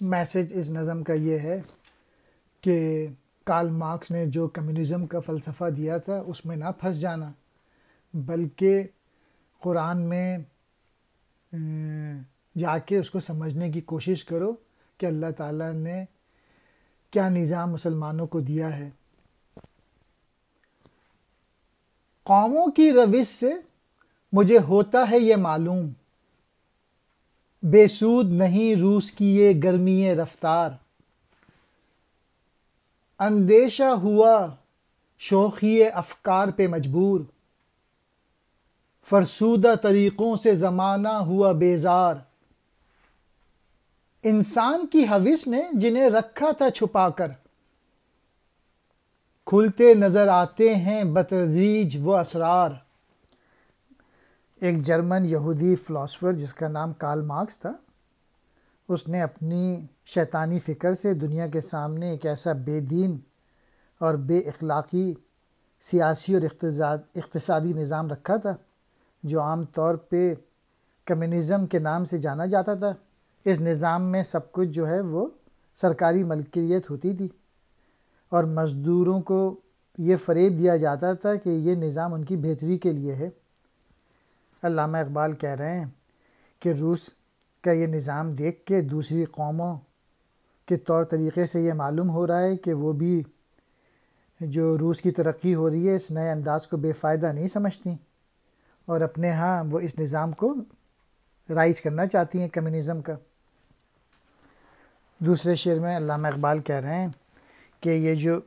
Message اس نظم کا یہ ہے کہ کارل مارکس نے جو کمیونزم کا فلسفہ دیا تھا اس میں نہ پھنس جانا، بلکہ قرآن میں جا کے اس کو سمجھنے کی کوشش کرو کہ اللہ تعالیٰ نے کیا نظام مسلمانوں کو دیا ہے۔ قوموں کی روش سے مجھے ہوتا ہے یہ معلوم، بے سود نہیں روس کی یہ گرمی رفتار۔ اندیشہ ہوا شوخی افکار پہ مجبور، فرسودہ طریقوں سے زمانہ ہوا بیزار۔ انسان کی ہوس نے جنہیں رکھا تھا چھپا کر، کھلتے نظر آتے ہیں بتدریج وہ اسرار۔ ایک جرمن یہودی فلاسفر جس کا نام کارل مارکس تھا، اس نے اپنی شیطانی فکر سے دنیا کے سامنے ایک ایسا بے دین اور بے اخلاقی سیاسی اور اقتصادی نظام رکھا تھا جو عام طور پہ کمیونزم کے نام سے جانا جاتا تھا۔ اس نظام میں سب کچھ جو ہے وہ سرکاری ملکیت ہوتی تھی اور مزدوروں کو یہ فریب دیا جاتا تھا کہ یہ نظام ان کی بہتری کے لیے ہے۔ علامہ اقبال کہہ رہے ہیں کہ روس کا یہ نظام دیکھ کے دوسری قوموں کے طور طریقے سے یہ معلوم ہو رہا ہے کہ وہ بھی جو روس کی ترقی ہو رہی ہے اس نئے انداز کو بے فائدہ نہیں سمجھتی اور اپنے ہاں وہ اس نظام کو رائج کرنا چاہتی ہیں کمیونزم کا۔ دوسرے شعر میں علامہ اقبال کہہ رہے ہیں کہ یہ جو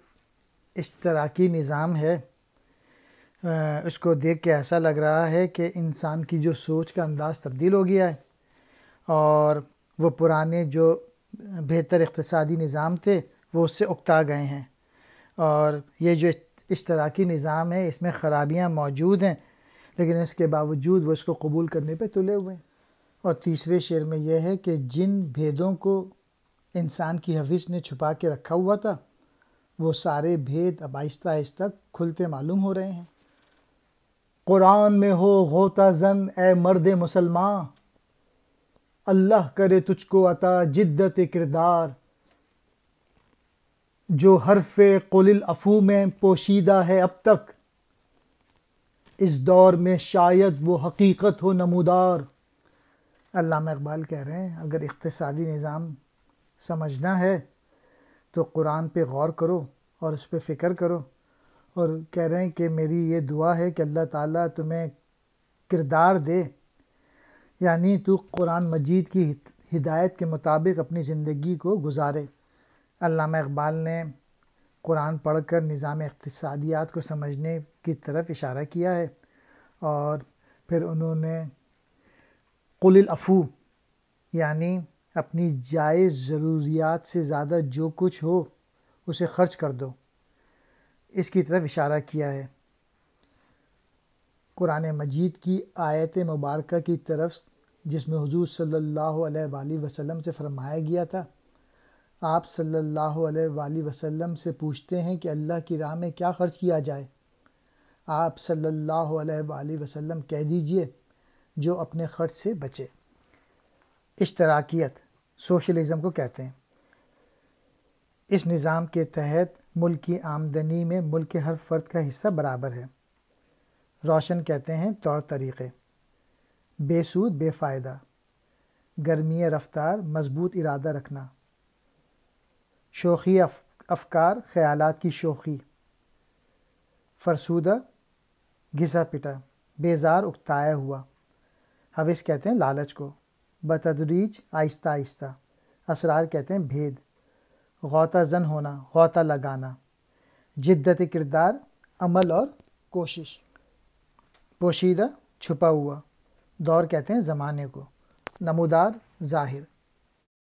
اشتراکی نظام ہے اس کو دیکھ کے ایسا لگ رہا ہے کہ انسان کی جو سوچ کا انداز تبدیل ہو گیا ہے اور وہ پرانے جو بہتر اقتصادی نظام تھے وہ اس سے اکتا گئے ہیں، اور یہ جو اشتراکی نظام ہے اس میں خرابیاں موجود ہیں لیکن اس کے باوجود وہ اس کو قبول کرنے پہ تلے ہوئے ہیں۔ اور تیسرے شعر میں یہ ہے کہ جن بھیدوں کو انسان کی ہوس نے چھپا کے رکھا ہوا تھا وہ سارے بھید اب آہستہ آہستہ کھلتے معلوم ہو رہے ہیں۔ قرآن میں ہو غوطہ زن اے مرد مسلمان، اللہ کرے تجھ کو عطا جدت کردار۔ جو حرف قل العفو میں پوشیدہ ہے اب تک، اس دور میں شاید وہ حقیقت ہو نمودار۔ علامہ اقبال کہہ رہے ہیں اگر اقتصادی نظام سمجھنا ہے تو قرآن پہ غور کرو اور اس پہ فکر کرو، اور کہہ رہے ہیں کہ میری یہ دعا ہے کہ اللہ تعالیٰ تمہیں کردار دے، یعنی تو قرآن مجید کی ہدایت کے مطابق اپنی زندگی کو گزارے۔ علامہ اقبال نے قرآن پڑھ کر نظام اقتصادیات کو سمجھنے کی طرف اشارہ کیا ہے، اور پھر انہوں نے قل العفو یعنی اپنی جائز ضروریات سے زیادہ جو کچھ ہو اسے خرچ کر دو، اس کی طرف اشارہ کیا ہے۔ قرآن مجید کی آیت مبارکہ کی طرف جس میں حضور صلی اللہ علیہ وآلہ وسلم سے فرمایا گیا تھا، آپ صلی اللہ علیہ وآلہ وسلم سے پوچھتے ہیں کہ اللہ کی راہ میں کیا خرچ کیا جائے؟ آپ صلی اللہ علیہ وآلہ وسلم کہہ دیجئے جو اپنے خرچ سے بچے۔ اشتراکیت سوشلزم کو کہتے ہیں۔ اس نظام کے تحت ملک کی آمدنی میں ملک کے ہر فرد کا حصہ برابر ہے۔ روشن کہتے ہیں طور طریقے، بے سود بے فائدہ، گرمی رفتار مضبوط ارادہ رکھنا، شوخی افکار خیالات کی شوخی، فرسودہ گھسا پٹا، بیزار اکتایا ہوا۔ ہوس کہتے ہیں لالچ کو، بتدریج آہستہ آہستہ، اسرار کہتے ہیں بھید، غوطہ زن ہونا غوطہ لگانا، جدت کردار عمل اور کوشش، پوشیدہ چھپا ہوا، دور کہتے ہیں زمانے کو، نمودار ظاہر۔